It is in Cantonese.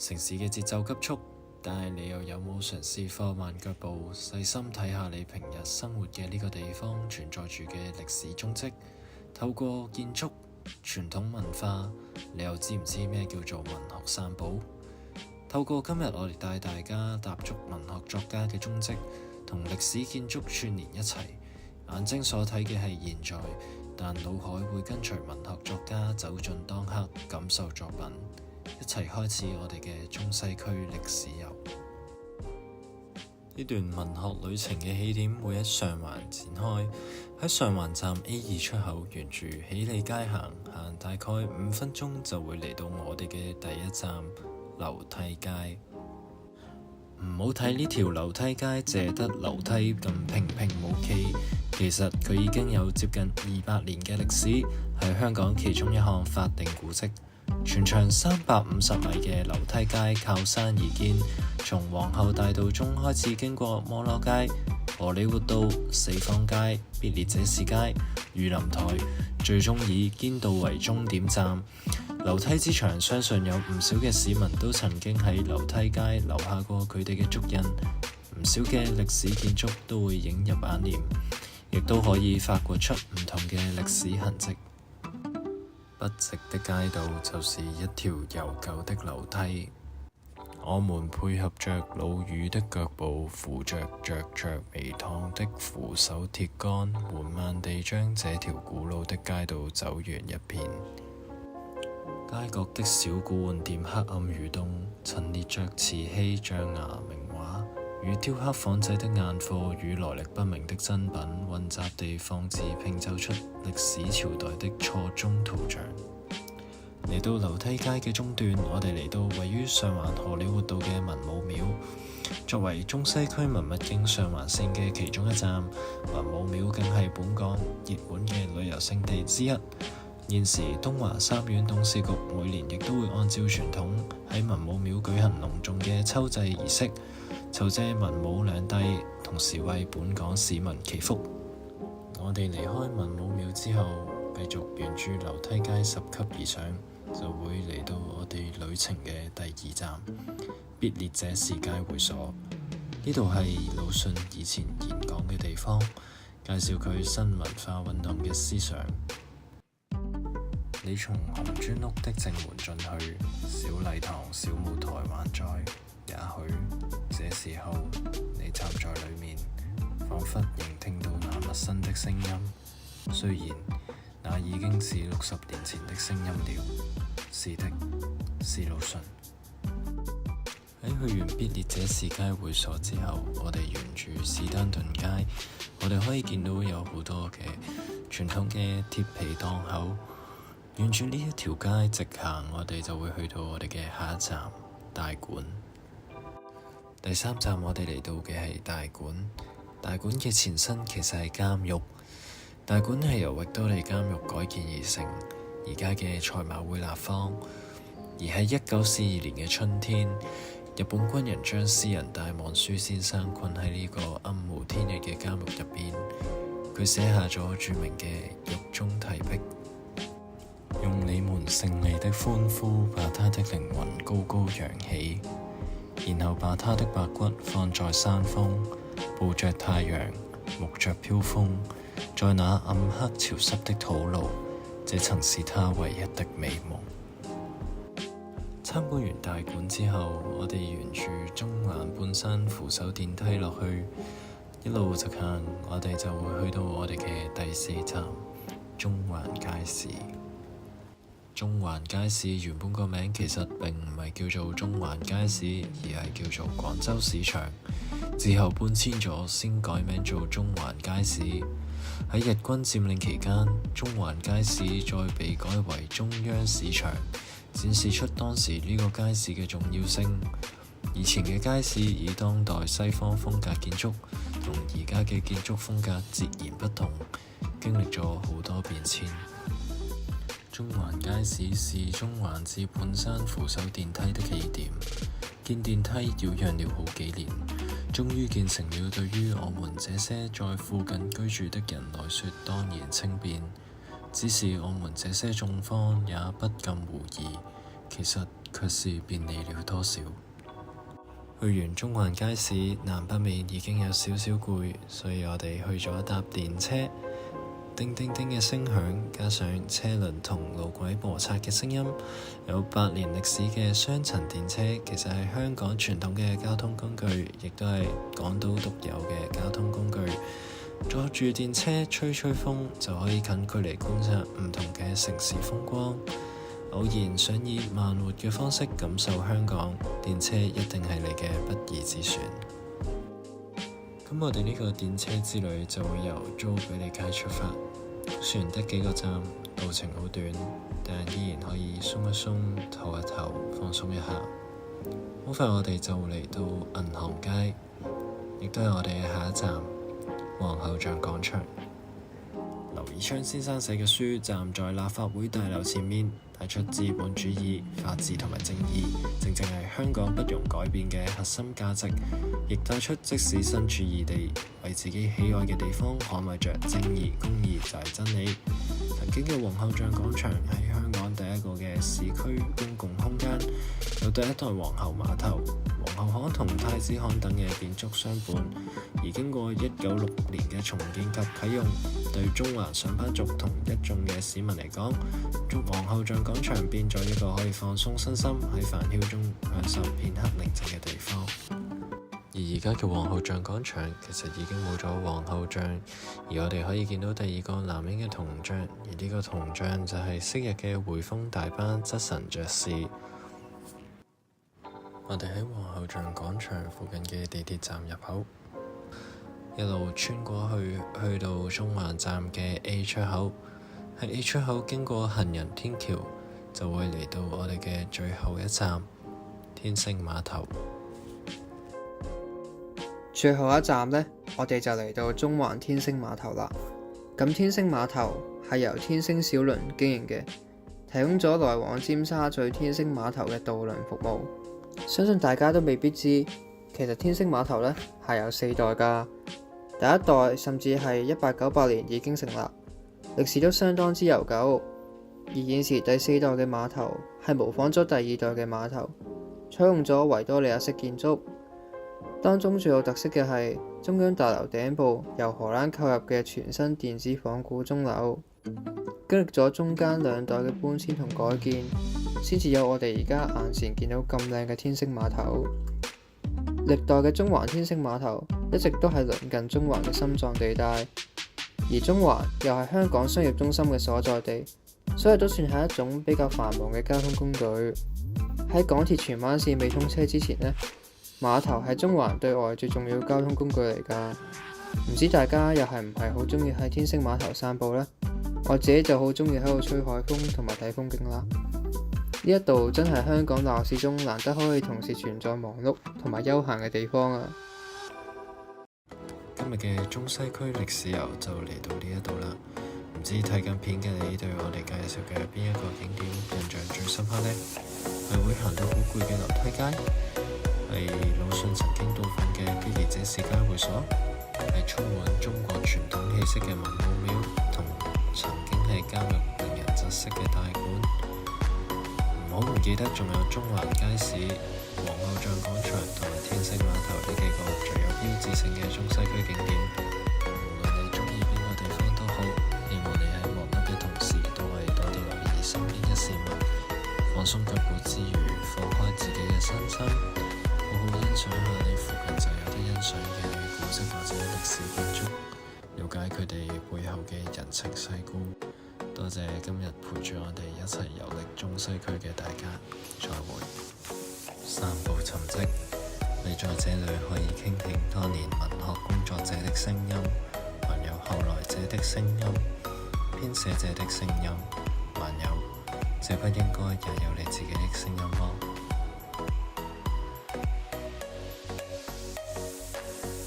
城市嘅節奏急促，但係你又有冇嘗試放慢腳步，細心睇下你平日生活嘅呢個地方存在住嘅歷史蹤跡？透過建築、傳統文化，你又知唔知咩叫做文學散步？透過今日我哋帶大家踏足文學作家嘅蹤跡，同歷史建築串連一齊，眼睛所睇嘅係現在，但腦海會跟隨文學作家走進當刻，感受作品。一齊開始我哋嘅中西區歷史遊。呢段文學旅程嘅起點會喺上環展開，喺上環站 A2 出口沿住喜利街行大概5分鐘就會嚟到我哋嘅第一站樓梯街。唔好睇呢條樓梯街借得樓梯咁平平無奇，其實佢已經有接近200年嘅歷史，係香港其中一項法定古蹟。全長350米嘅樓梯街靠山而建，從皇后大道中開始經過摩羅街、荷里活道、四方街、必列者士街、裕林台，最終以堅道為終點站。樓梯之長，相信有唔少嘅市民都曾經喺樓梯街留下過佢哋嘅足印，唔少嘅歷史建築都會映入眼簾，亦都可以發掘出唔同嘅歷史痕跡。筆直的街道就是一條悠久的樓梯，我們配合着老嫗的腳步，扶着微燙的扶手鐵桿，緩慢地將這條古老的街道走完一遍。街角的小古玩店黑暗如洞，陳列着瓷器、象牙、名畫與雕刻仿製的硬貨與來歷不明的珍品混雜地放置，拼湊出歷史朝代的錯綜圖像。嚟到樓梯街嘅中段，我哋嚟到位於上環荷里活道嘅文武廟。作為中西區文物徑上環線嘅其中一站，文武廟更係本港熱門嘅旅遊勝地之一。現時東華三院董事局每年亦都會按照傳統喺文武廟舉行隆重嘅秋祭儀式，酬謝文武兩帝，同時為本港市民祈福。我哋離開文武廟之後，繼續沿住樓梯街10級而上，就會嚟到我哋旅程嘅第2站必列者士街會所。呢度係魯迅以前演講嘅地方，介紹佢新文化運動嘅思想。你從紅磚屋的正門進去，小禮堂、小舞台還在。也許這時候你站在裡面，彷彿仍聽到那陌生的聲音，雖然那已經是60年前的聲音了。是的，是魯迅。喺去完必列者士街會所之後，我哋沿住士丹頓街，我哋可以見到有好多嘅傳統嘅鐵皮檔口。沿住呢一條街直行，我哋就會去到我哋嘅下一站大館。第3站我哋嚟到嘅係大館。大館嘅前身其實係監獄。大館係由域多利監獄改建而成，而家嘅賽馬會立方。而喺1942年嘅春天，日本軍人將詩人大望書先生困喺呢個暗無天日嘅監獄入邊，佢寫下咗著名嘅獄中題壁。用你們勝利的歡呼，把他的靈魂高高揚起，然後把他的白骨放在山峰，抱着太陽，沐着飄風，在那暗黑潮濕的土路，這曾是他唯一的美夢。參觀完大館之後，我哋沿住中環半山扶手電梯落去，一路直行，我哋就會去到我哋嘅第4站中環街市。中環街市原本個名其實並唔係叫做中環街市，而係叫做廣州市場。之後搬遷咗，先改名做中環街市。喺日軍佔領期間，中環街市再被改為中央市場，展示出當時呢個街市嘅重要性。以前嘅街市以當代西方風格建築，同而家嘅建築風格截然不同，經歷咗好多變遷。中環街市是中環至半山扶手電梯的起點，建電梯擾攘了好幾年，終於建成了對於我們這些在附近居住的人來說當然稱便。只是我們這些眾方也不禁狐疑，其實佢卻是便利了多少。去完中環街市，南北面已經有少少攰，所以我哋去咗搭電車。叮叮叮嘅聲響，加上車輪同路軌摩擦嘅聲音，有100年歷史嘅雙層電車，其實係香港傳統嘅交通工具，亦都係港島獨有嘅交通工具。坐住電車吹吹風，就可以近距離觀察唔同嘅城市風光。偶然想以慢活嘅方式感受香港，電車一定係你嘅不二之選。咁我哋呢個電車之旅就會由租比利街出發，雖然得幾個站，路程好短，但依然可以鬆一鬆、唞一唞、放鬆一下。好快我哋就嚟到銀行街，亦都係我哋嘅下一站皇后像廣場。劉以鬯先生寫嘅書站在立法會大樓前面，帶出資本主義、法治同埋正義，正正係香港不容改變嘅核心價值，亦帶出即使身處異地，為自己喜愛嘅地方捍衛着正義、公義就係真理。曾經嘅皇后像廣場係香港第一個嘅市區公共空間，有第一代皇后碼頭、皇后巷同太子巷等嘅建築相伴，而經過1966年嘅重建及啟用，對中環上班族同一眾嘅市民嚟講，皇后像廣場變咗一個可以放鬆身心喺煩囂中享受片刻寧靜嘅地方。而家嘅皇后像廣場其實已經冇咗皇后像，而我哋可以見到第二個男人嘅銅像，而呢個銅像就係昔日嘅匯豐大班側臣爵士。我哋喺皇后像廣場附近嘅地鐵站入口，一路穿過去，去到中環站嘅 A 出口。喺 A 出口經過行人天橋，就會嚟到我哋嘅最後一站天星碼頭。最後一站呢，我哋就嚟到中環天星碼頭啦。咁天星碼頭係由天星小輪經營嘅，提供咗來往尖沙咀天星碼頭嘅渡輪服務。相信大家都未必知，其實天星碼頭呢係有4代㗎。第一代甚至係1898年已經成立，歷史都相當之悠久。而現時第4代嘅碼頭係模仿咗第2代嘅碼頭，採用咗維多利亞式建築。當中最有特色嘅係中央大樓頂部由荷蘭購入嘅全新電子仿古鐘樓，經歷咗中間2代嘅搬遷同改建，先至有我哋而家眼前見到咁靚嘅天星碼頭。歷代嘅中環天星碼頭一直都係鄰近中環嘅心臟地帶，而中環又係香港商業中心嘅所在地，所以都算係一種比較繁忙嘅交通工具。喺港鐵荃灣線未通車之前呢，碼頭係中環對外最重要嘅交通工具嚟㗎。唔知大家又係唔係好鍾意喺天星碼頭散步呢？我自己就好鍾意喺度吹海風同埋睇風景啦。呢一度真係香港鬧市中難得可以同時存在忙碌同埋休閒嘅地方啊！今日嘅中西區歷史遊就嚟到呢一度啦。唔知睇緊片嘅你對我哋介紹嘅邊一個景點印象最深刻呢？係會行到好攰嘅樓梯街？係魯迅曾經到訪嘅必利者士街會所？係充滿中國傳統氣息嘅文武廟，同曾經係監獄令人窒息嘅大館？唔好唔記得仲有中環街市、皇后像廣場同埋天星碼頭呢幾個最有標誌性嘅中西區景點。無論你鍾意邊個地方都好，希望你喺忙碌嘅同時都可以多啲留意身邊嘅事物，放鬆腳步之餘放開自己嘅身心，好好欣賞下你附近就有得欣賞嘅古蹟或者歷史建築，了解佢哋背後嘅人情世故。多謝今日陪住我哋一齊遊歷中西區嘅大家，再會。散步尋跡，你在這裡可以傾聽當年文學工作者的聲音，還有後來者的聲音，編寫者的聲音，還有這不應該也有你自己的聲音嗎？